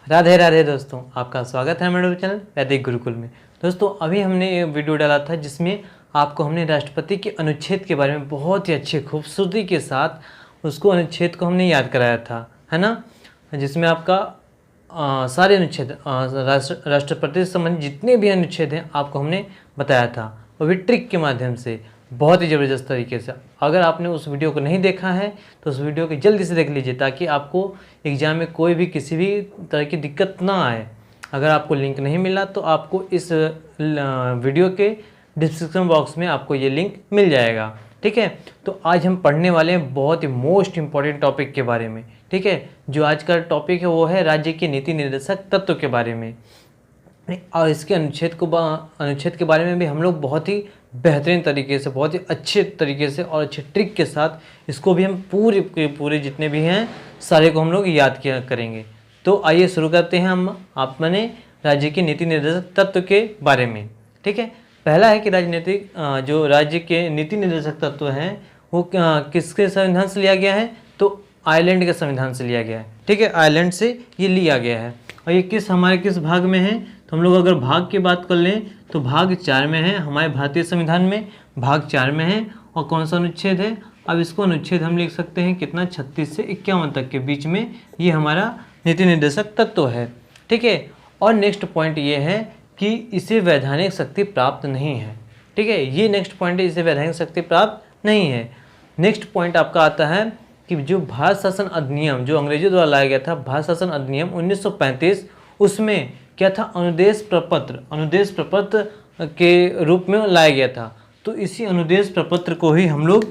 राधे राधे दोस्तों, आपका स्वागत है मेरे चैनल वैदिक गुरुकुल में। दोस्तों अभी हमने एक वीडियो डाला था जिसमें आपको हमने राष्ट्रपति के अनुच्छेद के बारे में बहुत ही अच्छी खूबसूरती के साथ उसको अनुच्छेद को हमने याद कराया था, है ना। जिसमें आपका सारे अनुच्छेद राष्ट्रपति से संबंधित जितने भी अनुच्छेद हैं आपको हमने बताया था, वो भी ट्रिक के माध्यम से बहुत ही ज़बरदस्त तरीके से। अगर आपने उस वीडियो को नहीं देखा है तो उस वीडियो को जल्दी से देख लीजिए ताकि आपको एग्ज़ाम में कोई भी किसी भी तरह की दिक्कत ना आए। अगर आपको लिंक नहीं मिला तो आपको इस वीडियो के डिस्क्रिप्शन बॉक्स में आपको ये लिंक मिल जाएगा, ठीक है। तो आज हम पढ़ने वाले हैं बहुत ही मोस्ट इम्पॉर्टेंट टॉपिक के बारे में, ठीक है। जो आज का टॉपिक है वो है राज्य के नीति निर्देशक तत्व के बारे में। और इसके अनुच्छेद के बारे में भी हम लोग बहुत ही बेहतरीन तरीके से, बहुत ही अच्छे तरीके से और अच्छे ट्रिक के साथ इसको भी हम पूरे जितने भी हैं सारे को हम लोग याद किया करेंगे। तो आइए शुरू करते हैं हम अपने राज्य के नीति निर्देशक तत्व के बारे में, ठीक है। पहला है कि जो राज्य के नीति निर्देशक तत्व हैं वो किसके संविधान से लिया गया है, तो आयरलैंड के संविधान से लिया गया है, ठीक है। आयरलैंड से ये लिया गया है और ये किस भाग में है, तो हम लोग अगर भाग की बात कर लें तो भाग 4 में है। हमारे भारतीय संविधान में भाग 4 में है। और कौन सा अनुच्छेद है, अब इसको अनुच्छेद हम लिख सकते हैं कितना, 36 से 51 तक के बीच में ये हमारा नीति निर्देशक तत्व है, ठीक है। और नेक्स्ट पॉइंट ये है कि इसे वैधानिक शक्ति प्राप्त नहीं है, ठीक है। ये नेक्स्ट पॉइंट है, इसे वैधानिक शक्ति प्राप्त नहीं है। नेक्स्ट पॉइंट आपका आता है कि जो भारत शासन अधिनियम जो अंग्रेजों द्वारा लाया गया था, भारत शासन अधिनियम 1935, उसमें क्या था, अनुदेश प्रपत्र के रूप में लाया गया था। तो इसी अनुदेश प्रपत्र को ही हम लोग,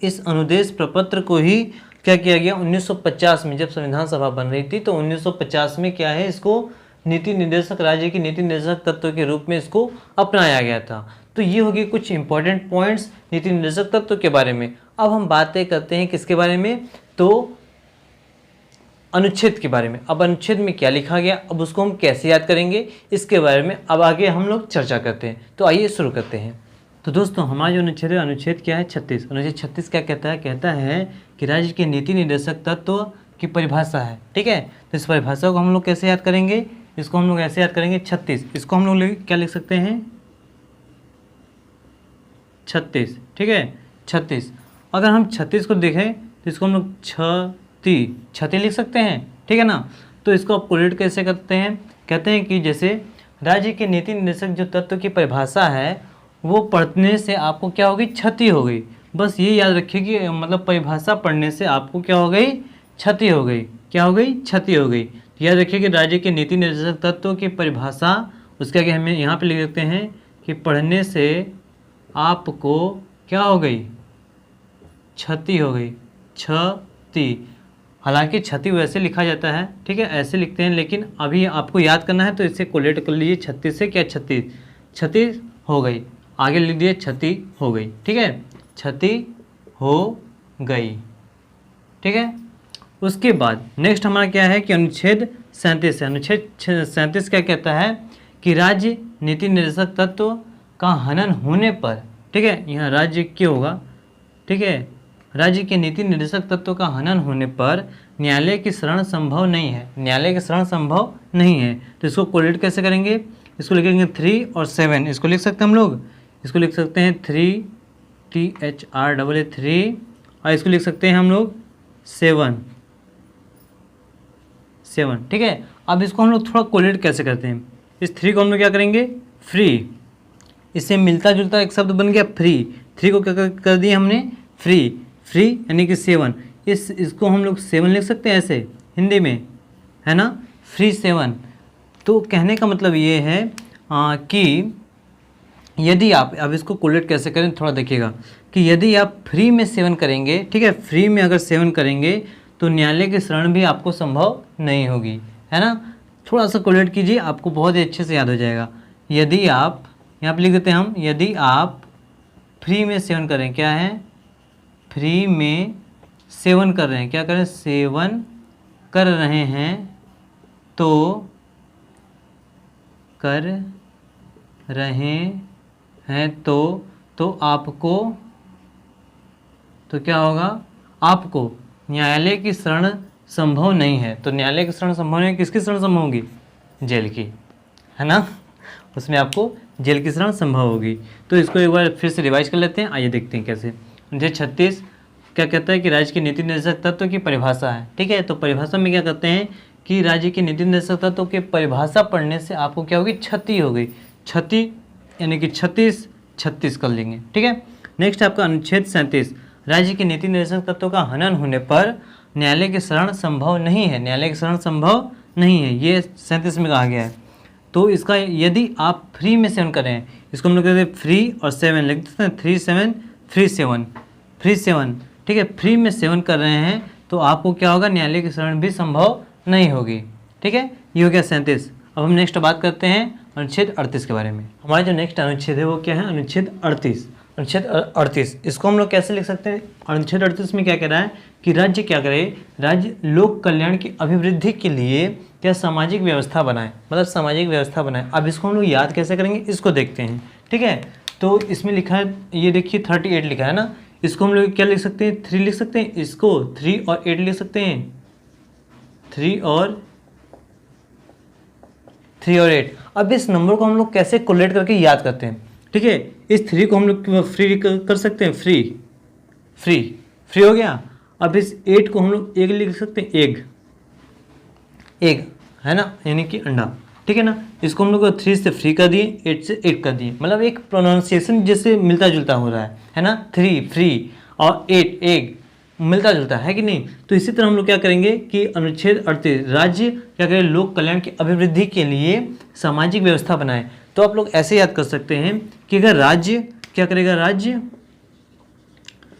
इस अनुदेश प्रपत्र को ही क्या किया गया 1950 में, जब संविधान सभा बन रही थी तो 1950 में क्या है, इसको राज्य की नीति निर्देशक तत्व के रूप में इसको अपनाया गया था। तो ये होगी कुछ इंपॉर्टेंट पॉइंट्स नीति निर्देशक तत्व के बारे में। अब हम बातें करते हैं किसके बारे में, तो अनुच्छेद के बारे में। अब अनुच्छेद में क्या लिखा गया, अब उसको हम कैसे याद करेंगे, इसके बारे में अब आगे हम लोग चर्चा करते हैं। तो आइए शुरू करते हैं। तो दोस्तों हमारा जो अनुच्छेद है, अनुच्छेद क्या है, 36। अनुच्छेद 36 क्या कहता है कि राज्य के नीति निर्देशक तत्व की परिभाषा है, ठीक है। तो इस परिभाषा को हम लोग कैसे याद करेंगे, इसको हम लोग ऐसे याद करेंगे 36। इसको हम लोग क्या लिख सकते हैं, 36, ठीक है, 36। अगर हम 36 को देखें तो इसको हम लोग छती लिख सकते हैं, ठीक है ना। तो इसको आप कोलेट कैसे करते हैं, कहते हैं कि जैसे राज्य के नीति निर्देशक जो तत्व की परिभाषा है वो पढ़ने से आपको क्या होगी, क्षति हो गई। बस ये याद रखिए कि मतलब परिभाषा पढ़ने से आपको क्या हो गई, क्षति हो गई। क्या हो गई, क्षति हो गई। तो याद रखिए कि राज्य के नीति निर्देशक तत्व की परिभाषा, उसके आगे हमें यहाँ पे लिख देते हैं कि पढ़ने से आपको क्या हो गई, क्षति हो गई, क्षति। हालांकि क्षति वैसे लिखा जाता है, ठीक है, ऐसे लिखते हैं, लेकिन अभी आपको याद करना है तो इसे कोलेट कर लीजिए 36 से। क्या, क्षति हो गई, आगे लिख दिए क्षति हो गई, ठीक है, क्षति हो गई, ठीक है। उसके बाद नेक्स्ट हमारा क्या है कि अनुच्छेद 37 है। अनुच्छेद 37 क्या कहता है कि राज्य नीति निर्देशक तत्व का हनन होने पर, ठीक है, यहाँ राज्य क्यों होगा, ठीक है, राज्य के नीति निर्देशक तत्व का हनन होने पर न्यायालय की शरण संभव नहीं है। न्यायालय की शरण संभव नहीं है। तो इसको कोलेट कैसे करेंगे, इसको लिखेंगे 3 और 7। इसको लिख सकते हैं हम लोग, इसको लिख सकते हैं 3 3 और इसको लिख सकते हैं हम लोग 7, ठीक है। अब इसको हम लोग थोड़ा कोलेट कैसे करते हैं, इस 3 को हम लोग क्या करेंगे, फ्री, इससे मिलता जुलता एक शब्द बन गया फ्री। 3 को क्या कर दिया हमने, फ्री यानी कि 7। इसको हम लोग 7 लिख सकते हैं ऐसे हिंदी में, है ना, फ्री 7। तो कहने का मतलब ये है कि यदि आप, अब इसको कोलेट कैसे करें थोड़ा देखिएगा, कि यदि आप फ्री में 7 करेंगे, ठीक है, फ्री में अगर 7 करेंगे तो न्यायालय की शरण भी आपको संभव नहीं होगी, है ना। थोड़ा सा कोलेट कीजिए, आपको बहुत ही अच्छे से याद हो जाएगा। यदि आप, यहाँ पर लिख देते हैं हम, यदि आप फ्री में 7 करें, क्या है, फ्री में 7 कर रहे हैं, क्या करें, 7 कर रहे हैं, तो कर रहे हैं तो आपको, तो क्या होगा, आपको न्यायालय की शरण संभव नहीं है। तो न्यायालय की शरण संभव नहीं है, किसकी शरण संभव होगी? जेल की, है ना, उसमें आपको जेल की शरण संभव होगी। तो इसको एक बार फिर से रिवाइज कर लेते हैं, आइए देखते हैं कैसे। अनुच्छेद 36 क्या कहता है कि राज्य के नीति निर्देशक तत्व की परिभाषा है, ठीक है। तो परिभाषा में क्या कहते हैं कि राज्य के नीति निर्देशक तत्व की परिभाषा पढ़ने से आपको क्या होगी? क्षति होगी, क्षति यानी कि 36 कर लेंगे, ठीक है। नेक्स्ट आपका अनुच्छेद 37, राज्य के नीति निर्देशक तत्वों का हनन होने पर न्यायालय की शरण संभव नहीं है, न्यायालय की शरण संभव नहीं है, ये 37 में कहा गया है। तो इसका यदि आप फ्री में सेवन करें, इसको हम लोग कहते हैं फ्री और 7 लिख देते हैं, 3 7 ठीक है। फ्री में सेवन कर रहे हैं तो आपको क्या होगा? न्यायालय की शरण भी संभव नहीं होगी, ठीक है। ये हो गया 37। अब हम नेक्स्ट बात करते हैं अनुच्छेद 38 के बारे में। हमारा जो नेक्स्ट अनुच्छेद है वो क्या है? अनुच्छेद 38। अनुच्छेद 38 इसको हम लोग कैसे लिख सकते हैं? अनुच्छेद 38 में क्या कह रहा है कि राज्य क्या करे? राज्य लोक कल्याण की अभिवृद्धि के लिए क्या सामाजिक व्यवस्था बनाए, मतलब सामाजिक व्यवस्था बनाए। अब इसको हम लोग याद कैसे करेंगे, इसको देखते हैं, ठीक है। तो इसमें लिखा है, ये देखिए 38 लिखा है ना, इसको हम लोग क्या लिख सकते हैं? 3 लिख सकते हैं, इसको 3 और 8 लिख सकते हैं, 3 और 8। अब इस नंबर को हम लोग कैसे कोलेट करके याद करते हैं, ठीक है। इस 3 को हम लोग फ्री कर सकते हैं, फ्री हो गया। अब इस 8 को हम लोग एग लिख सकते हैं, एग है ना, यानी कि अंडा, ठीक है ना। इसको हम लोग 3 से फ्री कर दिए, 8 से एग कर दिए, मतलब एक प्रोनाउंसिएशन जैसे मिलता जुलता हो रहा है ना। 3 फ्री और 8 एग मिलता जुलता है कि नहीं। तो इसी तरह हम लोग क्या करेंगे कि अनुच्छेद 38 राज्य क्या करें? लोक कल्याण की अभिवृद्धि के लिए सामाजिक व्यवस्था बनाए। तो आप लोग ऐसे याद कर सकते हैं कि अगर राज्य क्या करेगा?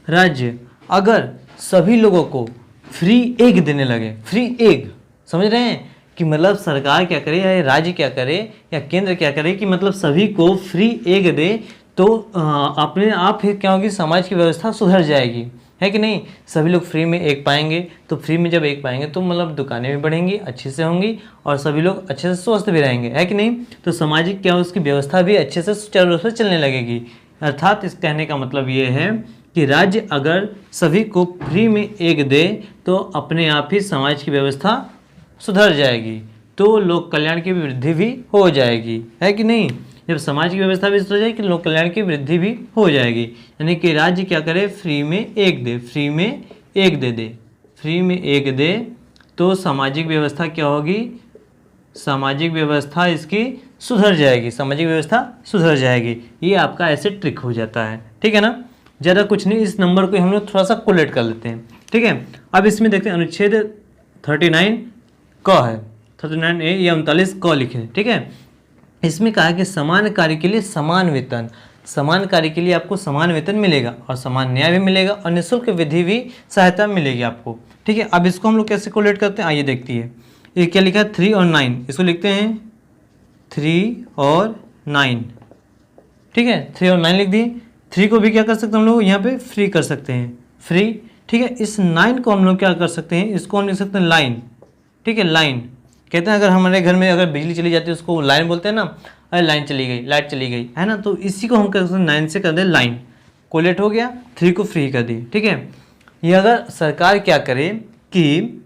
राज्य अगर सभी लोगों को फ्री एग देने लगे, फ्री एग, समझ रहे हैं कि मतलब सरकार क्या करे या राज्य क्या करे या केंद्र क्या करे कि मतलब सभी को फ्री एग दे, तो अपने आप ही क्या होगी? समाज की व्यवस्था सुधर जाएगी, है कि नहीं। सभी लोग फ्री में एग पाएंगे, तो फ्री में जब एग पाएंगे तो मतलब दुकानें भी बढ़ेंगी, अच्छे से होंगी और सभी लोग अच्छे से स्वस्थ भी रहेंगे, है कि नहीं। तो सामाजिक क्या उसकी व्यवस्था भी अच्छे से सुचारू रूप से चलने लगेगी। अर्थात इस कहने का मतलब ये है कि राज्य अगर सभी को फ्री में एग दे तो अपने आप ही समाज की व्यवस्था सुधर जाएगी, तो लोक कल्याण की वृद्धि भी हो जाएगी, है कि नहीं। जब समाज की व्यवस्था भी सुधर जाएगी, लोक कल्याण की वृद्धि भी हो जाएगी। यानी कि राज्य क्या करे? फ्री में एग दे, फ्री में एग दे तो सामाजिक व्यवस्था क्या होगी? सामाजिक व्यवस्था इसकी सुधर जाएगी, सामाजिक व्यवस्था सुधर जाएगी। ये आपका ऐसे ट्रिक हो जाता है, ठीक है ना। ज़्यादा कुछ नहीं, इस नंबर को हम लोग थोड़ा सा कोलेट कर लेते हैं, ठीक है। अब इसमें देखते हैं अनुच्छेद 39 क है, 39A या 39 क लिखे, ठीक है। इसमें कहा है कि समान कार्य के लिए समान वेतन, समान कार्य के लिए आपको समान वेतन मिलेगा और समान न्याय भी मिलेगा और निःशुल्क विधि भी सहायता मिलेगी आपको, ठीक है। अब इसको हम लोग कैसे कोलेट करते हैं, आइए देखते हैं। ये क्या लिखा है? 3 और 9, इसको लिखते हैं 3 और 9, ठीक है। 3 और 9 लिख दिए। 3 को भी क्या कर सकते हैं हम लोग? यहाँ पे फ्री कर सकते हैं, फ्री, ठीक है। इस 9 को हम लोग क्या कर सकते हैं? इसको हम लिख सकते हैं लाइन, ठीक है। लाइन कहते हैं अगर हमारे घर में अगर बिजली चली जाती है उसको लाइन बोलते हैं ना, अरे लाइन चली गई, लाइट चली गई, है ना। तो इसी को हम कर सकते हैं 9 से कर दें लाइन, कोलेट हो गया। 3 को फ्री कर दिए, ठीक है। ये अगर सरकार क्या करे कि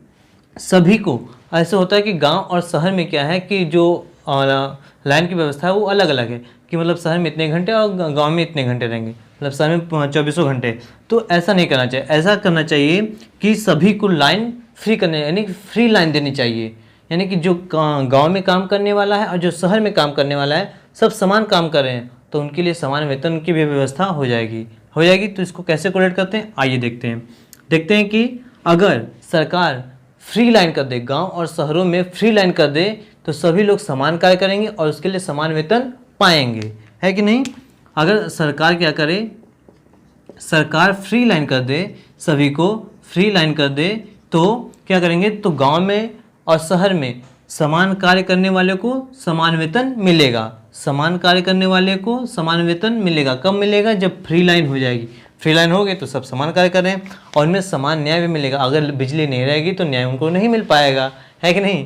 सभी को, ऐसे होता है कि गांव और शहर में क्या है कि जो लाइन की व्यवस्था है वो अलग अलग है कि मतलब शहर में इतने घंटे और गांव में इतने घंटे रहेंगे, मतलब शहर में 24 घंटे। तो ऐसा नहीं करना चाहिए, ऐसा करना चाहिए कि सभी को लाइन फ्री करने, यानी फ्री लाइन देनी चाहिए। यानी कि जो गांव में काम करने वाला है और जो शहर में काम करने वाला है सब समान काम कर रहे हैं, तो उनके लिए समान वेतन की भी व्यवस्था हो जाएगी। तो इसको कैसे कोलेट करते हैं, आइए देखते हैं कि अगर सरकार फ्री लाइन कर दे, गांव और शहरों में फ्री लाइन कर दे, तो सभी लोग समान कार्य करेंगे और उसके लिए समान वेतन पाएंगे, है कि नहीं। अगर सरकार क्या करे, सरकार फ्री लाइन कर दे, सभी को फ्री लाइन कर दे, तो क्या करेंगे? तो गांव में और शहर में समान कार्य करने वाले को समान वेतन मिलेगा, समान कार्य करने वाले को समान वेतन मिलेगा। कब मिलेगा? जब फ्री लाइन हो जाएगी। फ्री लाइन हो गई तो सब समान कार्य कर रहे हैं और इनमें समान न्याय भी मिलेगा। अगर बिजली नहीं रहेगी तो न्याय उनको नहीं मिल पाएगा, है कि नहीं।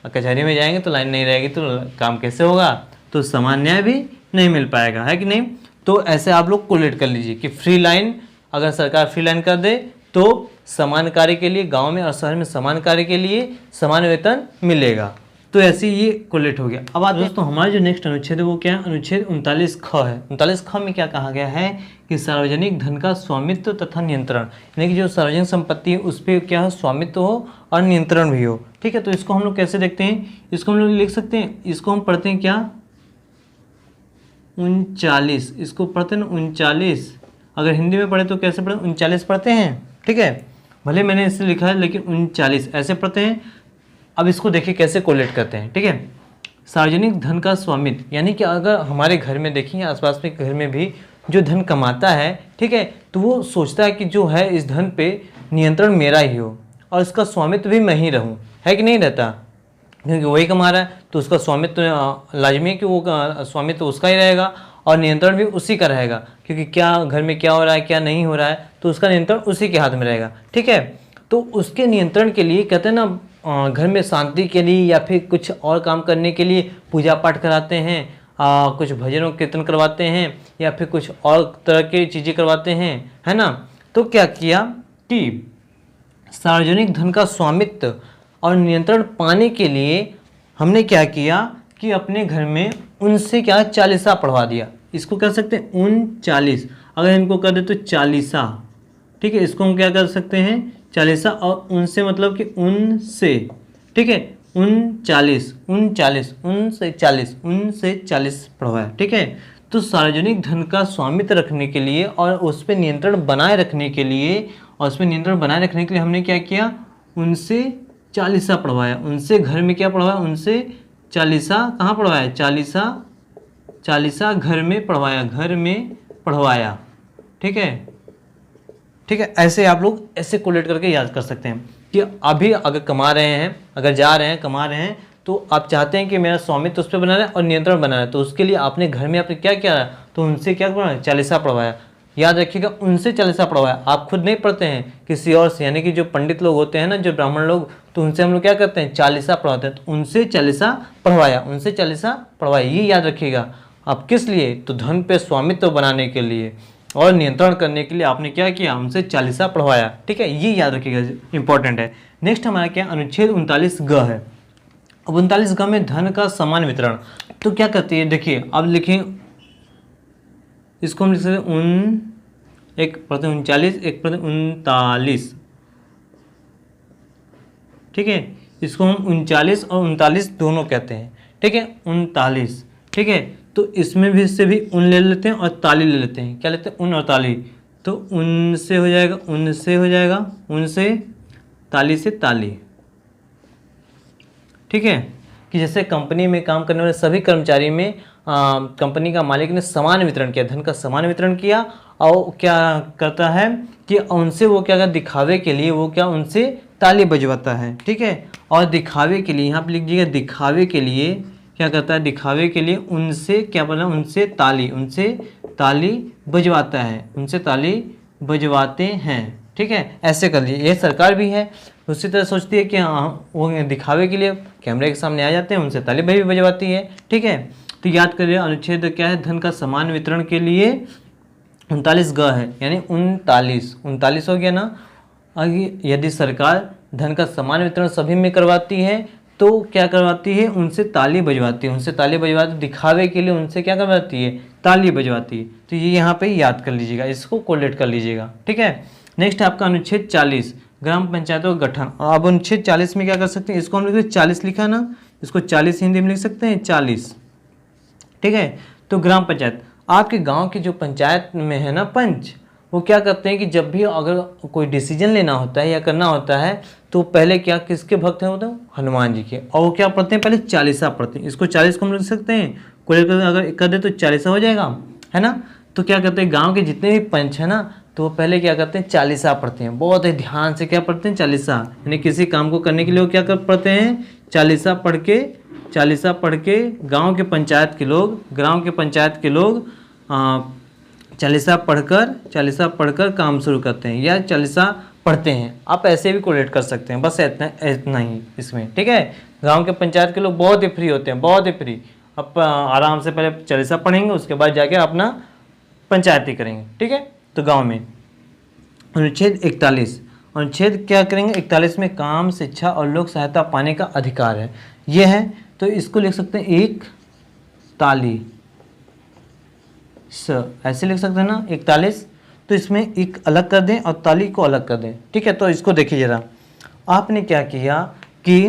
कचहरी में जाएंगे तो लाइन नहीं रहेगी तो काम कैसे होगा, तो समान न्याय भी नहीं मिल पाएगा, है कि नहीं। तो ऐसे आप लोग कोलेट कर लीजिए कि फ्री लाइन, अगर सरकार फ्री लाइन कर दे तो समान कार्य के लिए गांव में और शहर में समान कार्य के लिए समान वेतन मिलेगा। तो ऐसे ये कोलेट हो गया। अब आते हैं दोस्तों हमारा जो नेक्स्ट अनुच्छेद है वो क्या है, अनुच्छेद 39 ख है। 39 ख में क्या कहा गया है कि सार्वजनिक धन का स्वामित्व तथा नियंत्रण, यानी कि जो सार्वजनिक संपत्ति है उस पर क्या हो, स्वामित्व हो और नियंत्रण भी हो। ठीक है, तो इसको हम लोग कैसे देखते हैं, इसको हम लोग लिख सकते हैं, इसको हम पढ़ते हैं क्या 39, इसको पढ़ते हैं 39। अगर हिंदी में पढ़े तो कैसे पढ़े, 39 पढ़ते हैं। ठीक है, भले मैंने इसे लिखा है लेकिन 39 ऐसे पढ़ते हैं। अब इसको देखिए कैसे कोलेट करते हैं। ठीक है, सार्वजनिक धन का स्वामित्व, यानी कि अगर हमारे घर में देखेंगे, आसपास में घर में भी जो धन कमाता है, ठीक है, तो वो सोचता है कि जो है इस धन पे नियंत्रण मेरा ही हो और इसका स्वामित्व भी मैं ही रहूं, है कि नहीं रहता, क्योंकि वही कमा रहा है तो उसका स्वामित्व लाजमी है कि वो स्वामित्व उसका ही रहेगा और नियंत्रण भी उसी का रहेगा, क्योंकि क्या घर में क्या हो रहा है क्या नहीं हो रहा है तो उसका नियंत्रण उसी के हाथ में रहेगा। ठीक है, तो उसके नियंत्रण के लिए कहते हैं ना, घर में शांति के लिए या फिर कुछ और काम करने के लिए पूजा पाठ कराते हैं, कुछ भजनों कीर्तन करवाते हैं या फिर कुछ और तरह की चीज़ें करवाते हैं, है ना। तो क्या किया कि सार्वजनिक धन का स्वामित्व और नियंत्रण पाने के लिए हमने क्या किया कि अपने घर में उनसे क्या चालीसा पढ़वा दिया। इसको कह सकते हैं 39, अगर इनको कर दे तो चालीसा। ठीक है, इसको हम क्या कर सकते हैं चालीसा, और उनसे मतलब कि उनसे। ठीक है, 39 उनसे 40 पढ़वाया। ठीक है, तो सार्वजनिक धन का स्वामित्व रखने के लिए और उस पर नियंत्रण बनाए रखने के लिए हमने क्या किया, उनसे चालीसा पढ़वाया। उनसे घर में क्या पढ़वाया, उनसे चालीसा कहाँ पढ़वाया, चालीसा घर में पढ़वाया। ठीक है, ऐसे आप लोग ऐसे कोलेट करके याद कर सकते हैं कि अभी अगर कमा रहे हैं, अगर जा रहे हैं कमा रहे हैं, तो आप चाहते हैं कि मेरा स्वामित्व उस पर बना रहे और नियंत्रण बना रहे, तो उसके लिए आपने घर में आपने क्या किया, तो उनसे क्या पढ़वाया, चालीसा पढ़वाया। याद रखिएगा, उनसे चालीसा पढ़वाया, आप खुद नहीं पढ़ते हैं, किसी और से, यानी कि जो पंडित लोग होते हैं ना, जो ब्राह्मण लोग, तो उनसे हम लोग क्या करते हैं, चालीसा पढ़वाते हैं। तो उनसे चालीसा पढ़वाया, ये याद रखिएगा। अब किस लिए, तो धन पे स्वामित्व बनाने के लिए और नियंत्रण करने के लिए आपने क्या किया, उनसे चालीसा पढ़वाया। ठीक है, ये याद रखिएगा, इंपॉर्टेंट है। नेक्स्ट हमारा क्या अनुच्छेद 39 ग है। अब 39 ग में धन का समान वितरण, तो क्या करती है, देखिए अब लिखें, इसको हम लिख सकते हैं एक पढ़ते 39, एक पढ़ते 39। ठीक है, इसको हम 39 और 39 दोनों कहते हैं। ठीक है, 39। ठीक है, तो इसमें भी इससे भी उन ले लेते हैं और ताली ले लेते हैं। क्या लेते हैं, उन और ताली, तो उनसे हो जाएगा, उनसे ताली से ताली। ठीक है, कि जैसे कंपनी में काम करने वाले सभी कर्मचारी में कंपनी का मालिक ने समान वितरण किया, धन का समान वितरण किया, और क्या करता है कि उनसे वो क्या दिखावे के लिए वो क्या उनसे ताली बजवाता है। ठीक है, और दिखावे के लिए यहाँ पे लिख दीजिएगा, दिखावे के लिए क्या करता है, दिखावे के लिए उनसे क्या बोला, उनसे ताली बजवाता है, उनसे ताली बजवाते हैं। ठीक है, ऐसे कर लीजिए, ये सरकार भी है उसी तरह सोचती है कि हाँ वो दिखावे के लिए कैमरे के सामने आ जाते हैं, उनसे ताली भी बजवाती है। ठीक है, तो याद करिए अनुच्छेद क्या है, धन का समान वितरण के लिए 39 ग है, यानी 39 हो गया ना। आगे यदि सरकार धन का समान वितरण सभी में करवाती है तो क्या करवाती है, उनसे ताली बजवाती, दिखावे के लिए उनसे क्या करवाती है, ताली बजवाती है। तो ये यहाँ पे याद कर लीजिएगा, इसको कोलेट कर लीजिएगा। ठीक है, नेक्स्ट आपका अनुच्छेद 40 ग्राम पंचायतों का गठन। अब अनुच्छेद 40 में क्या कर सकते हैं, इसको हम लिखते 40 लिखा ना, इसको 40 हिंदी में लिख सकते हैं 40। ठीक है, तो ग्राम पंचायत, आपके गांव की जो पंचायत में है ना पंच, वो क्या करते हैं कि जब भी अगर कोई डिसीजन लेना होता है या करना होता है तो पहले क्या किसके भक्त हैं, होता है हनुमान जी के, और वो क्या पढ़ते हैं, पहले चालीसा पढ़ते हैं। इसको 40 को हम लिख सकते हैं, कोई अगर कर दे तो चालीसा हो जाएगा, है ना। तो क्या करते हैं, गाँव के जितने भी पंच है ना, तो वो पहले क्या करते हैं, चालीसा पढ़ते हैं, बहुत ही ध्यान से क्या पढ़ते हैं, चालीसा, यानी किसी काम को करने के लिए वो क्या पढ़ते हैं, चालीसा पढ़ के गांव के पंचायत के लोग चालीसा पढ़कर काम शुरू करते हैं या चालीसा पढ़ते हैं। आप ऐसे भी कोलेट कर सकते हैं, बस इतना ही इसमें। ठीक है, गांव के पंचायत के लोग बहुत ही फ्री होते हैं, बहुत ही फ्री। अब आराम से पहले चालीसा पढ़ेंगे, उसके बाद जाके अपना पंचायती करेंगे। ठीक है, तो गाँव में अनुच्छेद 41, अनुच्छेद क्या करेंगे 41 में काम, शिक्षा और लोक सहायता पाने का अधिकार है, ये है। तो इसको लिख सकते हैं एक ताली स, ऐसे लिख सकते हैं ना 41। तो इसमें एक अलग कर दें और ताली को अलग कर दें, ठीक है। तो इसको देखिए जरा, आपने क्या किया कि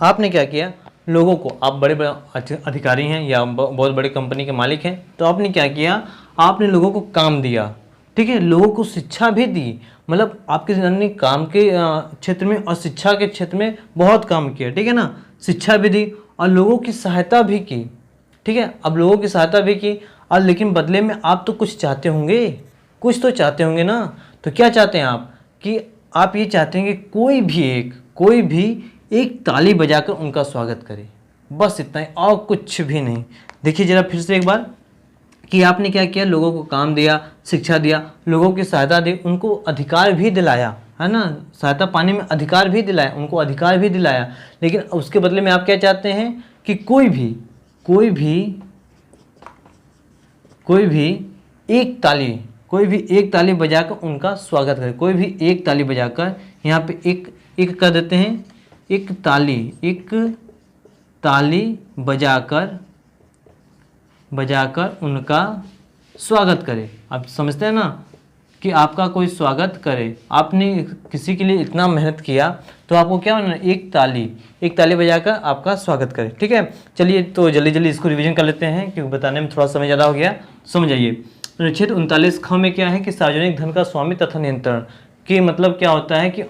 आपने क्या किया, लोगों को, आप बड़े बड़े अधिकारी हैं या बहुत बड़ी कंपनी के मालिक हैं, तो आपने क्या किया, आपने लोगों को काम दिया, ठीक है, लोगों को शिक्षा भी दी। मतलब आपके ने काम के क्षेत्र में और शिक्षा के क्षेत्र में बहुत काम किया, ठीक है ना, शिक्षा भी दी और लोगों की सहायता भी की, ठीक है। अब लोगों की सहायता भी की और लेकिन बदले में आप तो कुछ चाहते होंगे, कुछ तो चाहते होंगे ना। तो क्या चाहते हैं आप, कि आप ये चाहते हैं कि कोई भी एक ताली बजाकर उनका स्वागत करे, बस इतना ही और कुछ भी नहीं। देखिए जरा फिर से एक बार कि आपने क्या किया, लोगों को काम दिया, शिक्षा दिया, लोगों की सहायता दी, उनको अधिकार भी दिलाया, है ना, सहायता पाने में अधिकार भी दिलाया, उनको अधिकार भी दिलाया। लेकिन उसके बदले में आप क्या चाहते हैं कि कोई भी एक ताली बजाकर उनका स्वागत करे, कोई भी एक ताली बजाकर, यहाँ पे एक कर देते हैं, एक ताली बजाकर उनका स्वागत करे। आप समझते हैं ना कि आपका कोई स्वागत करे, आपने किसी के लिए इतना मेहनत किया तो आपको क्या होना, एक ताली बजाकर आपका स्वागत करे, ठीक है। चलिए तो जल्दी इसको रिवीजन कर लेते हैं क्योंकि बताने में थोड़ा समय ज़्यादा हो गया। समझ आइए, अनुच्छेद 39 ख में क्या है कि सार्वजनिक धन का स्वामित्व तथा नियंत्रण, कि मतलब क्या होता है कि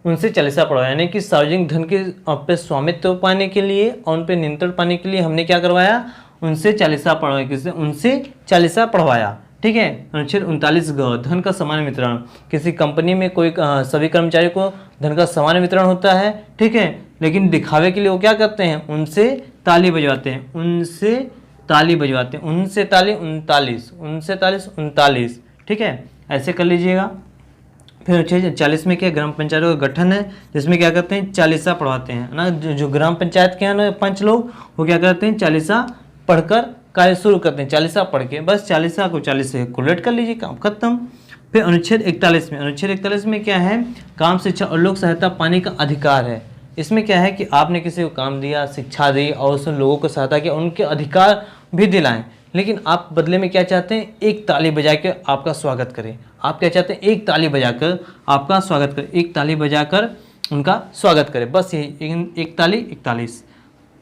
उनसे चालीसा पढ़वाया, यानी कि सार्वजनिक धन के पे स्वामित्व पाने के लिए और उन पे नियंत्रण पाने के लिए हमने क्या करवाया, उनसे चालीसा पढ़वाया, किससे, उनसे चालीसा पढ़वाया, ठीक है। अनुच्छेद 39 ग, धन का समान वितरण, किसी कंपनी में कोई सभी कर्मचारियों को धन का समान वितरण होता है, ठीक है, लेकिन दिखावे के लिए वो क्या करते हैं, उनसे ताली बजवाते हैं, उनसे ताली 39, ठीक है, ऐसे कर लीजिएगा। फिर अनुच्छेद 40 में क्या, ग्राम पंचायतों का गठन है, जिसमें क्या करते हैं, चालीसा पढ़वाते हैं ना, जो ग्राम पंचायत के हैं ना पंच लोग, वो क्या करते हैं, चालीसा पढ़कर कार्य शुरू करते हैं, चालीसा पढ़ के, बस चालीसा को 40 से कोलेट कर लीजिए, काम खत्म। फिर अनुच्छेद 41 में क्या है, काम, शिक्षा और लोक सहायता पाने का अधिकार है। इसमें क्या है कि आपने किसी को काम दिया, शिक्षा दी और उसने लोगों को सहायता किया, उनके अधिकार भी दिलाएं, लेकिन आप बदले में क्या चाहते हैं, एक ताली बजाकर आपका स्वागत करें। आप क्या चाहते हैं, एक ताली बजाकर आपका स्वागत करें, एक ताली बजाकर उनका स्वागत करें, बस यही एक ताली 41,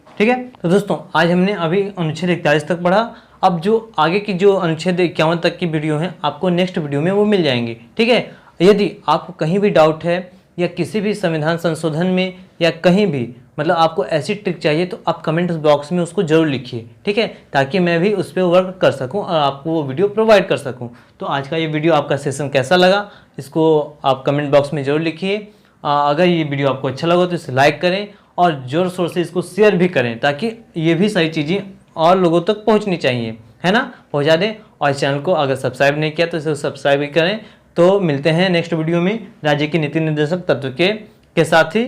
ठीक है। तो दोस्तों आज हमने अभी अनुच्छेद 41 तक पढ़ा। अब जो आगे की जो अनुच्छेद 51 तक की वीडियो है आपको नेक्स्ट वीडियो में वो मिल जाएंगी, ठीक है। यदि आपको कहीं भी डाउट है या किसी भी संविधान संशोधन में या कहीं भी, मतलब आपको ऐसी ट्रिक चाहिए तो आप कमेंट बॉक्स में उसको जरूर लिखिए, ठीक है, ताकि मैं भी उस पर वर्क कर सकूं और आपको वो वीडियो प्रोवाइड कर सकूं। तो आज का ये वीडियो आपका सेशन कैसा लगा, इसको आप कमेंट बॉक्स में जरूर लिखिए। अगर ये वीडियो आपको अच्छा लगा तो इसे लाइक करें और जोर शोर से इसको शेयर भी करें, ताकि ये भी सारी चीज़ें और लोगों तक पहुँचनी चाहिए, है ना, पहुँचा दें। और चैनल को अगर सब्सक्राइब नहीं किया तो इसे सब्सक्राइब भी करें। तो मिलते हैं नेक्स्ट वीडियो में राज्य के नीति निर्देशक तत्व के साथ ही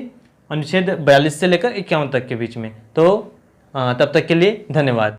अनुच्छेद 42 से लेकर 51 तक के बीच में। तो तब तक के लिए धन्यवाद।